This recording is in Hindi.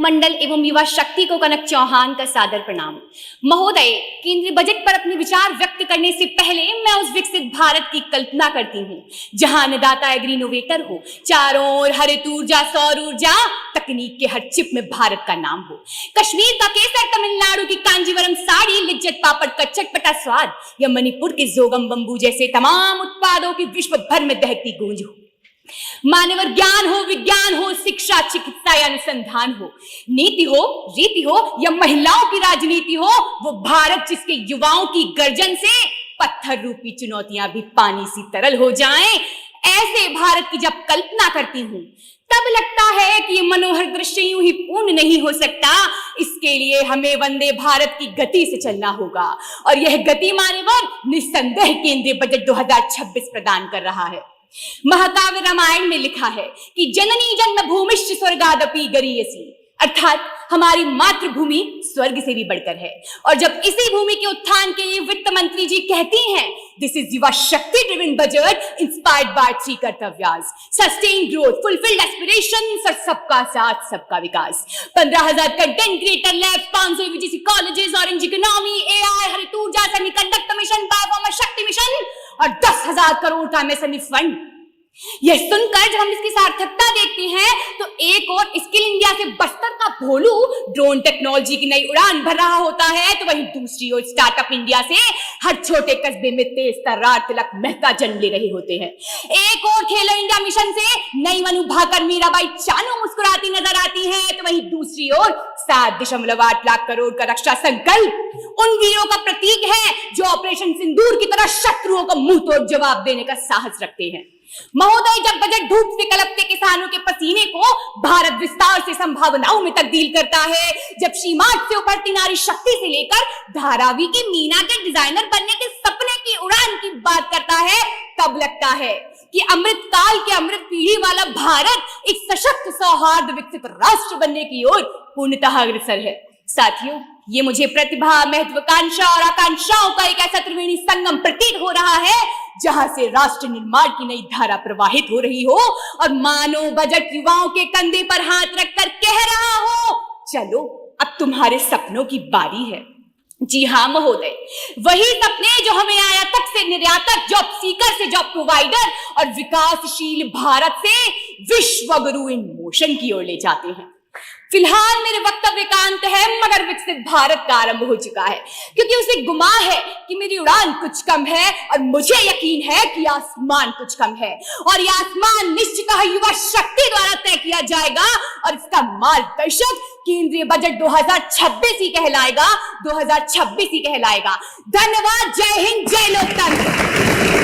मंडल एवं युवा शक्ति को कनक चौहान का सादर प्रणाम। महोदय, केंद्रीय बजट पर अपने विचार व्यक्त करने से पहले मैं उस विकसित भारत की कल्पना करती हूँ जहां अन्नदाता एग्री इनोवेटर हो, चारों ओर हरित ऊर्जा, सौर ऊर्जा, तकनीक के हर चिप में भारत का नाम हो। कश्मीर का केसर, तमिलनाडु की कांजीवरम साड़ी, लिज्जत पापड़ का चटपटा स्वाद या मणिपुर के जोगम बंबू जैसे तमाम उत्पादों की विश्व भर में दहकती गूंज हो। मानव ज्ञान हो, विज्ञान हो, शिक्षा, चिकित्सा या अनुसंधान हो, नीति हो, रीति हो या महिलाओं की राजनीति हो, वो भारत जिसके युवाओं की गर्जन से पत्थर रूपी चुनौतियां भी पानी सी तरल हो जाएं, ऐसे भारत की जब कल्पना करती हूं तब लगता है कि ये मनोहर दृश्य यूं ही पूर्ण नहीं हो सकता। इसके लिए हमें वंदे भारत की गति से चलना होगा और यह गति मान्यवर निस्संदेह केंद्रीय बजट 2026 प्रदान कर रहा है। महाकाव्य रामायण में लिखा है कि जननी जन्मभूमिश्च स्वर्गादपि गरीयसी, अर्थात हमारी मातृभूमि स्वर्ग से भी बढ़कर है। और जब इसी भूमि के उत्थान के लिए वित्त मंत्री जी कहती हैं, this is Yuva Shakti driven budget inspired by 3 कर्तव्यास, सस्टेन ग्रोथ, फुलफिल्ड एस्पिरेशंस और सबका साथ सबका विकास। 15,000 content creator labs, 500 UGC colleges, orange economy, AI, हरित ऊर्जा, semiconductor mission, biopharma Shakti mission और 10,000 करोड़ का एमएसएमई फंड। यह सुनकर जब हम इसकी सार्थकता देखते हैं तो एक और स्किल इंडिया से बस्तर का भोलू ड्रोन टेक्नोलॉजी की नई उड़ान भर रहा होता है, तो वहीं दूसरी ओर स्टार्टअप इंडिया से हर छोटे कस्बे में तेज तर्रार तिलक मेहता जन्म ले रहे होते हैं। एक और खेलो इंडिया मिशन से नई मनु भाकर मीराबाई चानू मुस्कुराती नजर आती है, तो वहीं दूसरी ओर 7.8 लाख करोड़ का रक्षा संकल्प उन वीरों का प्रतीक है जो ऑपरेशन सिंदूर की तरह शत्रुओं को मुंह तोड़ जवाब देने का साहस रखते हैं। महोदय, जब बजट धूप से कलपते किसानों के पसीने को भारत विस्तार से संभावनाओं में तब्दील करता है, जब सीमांत से उभरती नारी शक्ति से लेकर धारावी की मीना के डिजाइनर बनने के सपने की उड़ान की बात करता है, तब लगता है कि अमृत काल के अमृत पीढ़ी वाला भारत एक सशक्त, सौहार्द विकसित राष्ट्र बनने की ओर पूर्णतः अग्रसर है। साथियों, ये मुझे प्रतिभा, महत्वाकांक्षा और आकांक्षाओं का एक ऐसा त्रिवेणी संगम प्रतीत हो रहा है जहां से राष्ट्र निर्माण की नई धारा प्रवाहित हो रही हो और मानो बजट युवाओं के कंधे पर हाथ रखकर कह रहा हो, चलो अब तुम्हारे सपनों की बारी है। जी हाँ महोदय, वही सपने जो हमें आयातक से निर्यातक, जॉब सीकर से जॉब प्रोवाइडर और विकासशील भारत से विश्व गुरु इन मोशन की ओर ले जाते हैं। फिलहाल मेरे वक्तव्य का अंत है, मगर विकसित भारत का आरंभ हो चुका है, क्योंकि उसे गुमा है कि मेरी उड़ान कुछ कम है और मुझे यकीन है कि आसमान कुछ कम है और यह आसमान निश्चितः युवा शक्ति द्वारा तय किया जाएगा और इसका मार्गदर्शक केंद्रीय बजट 2026 ही कहलाएगा, 2026 ही कहलाएगा। धन्यवाद। जय हिंद, जय लोकतंत्र।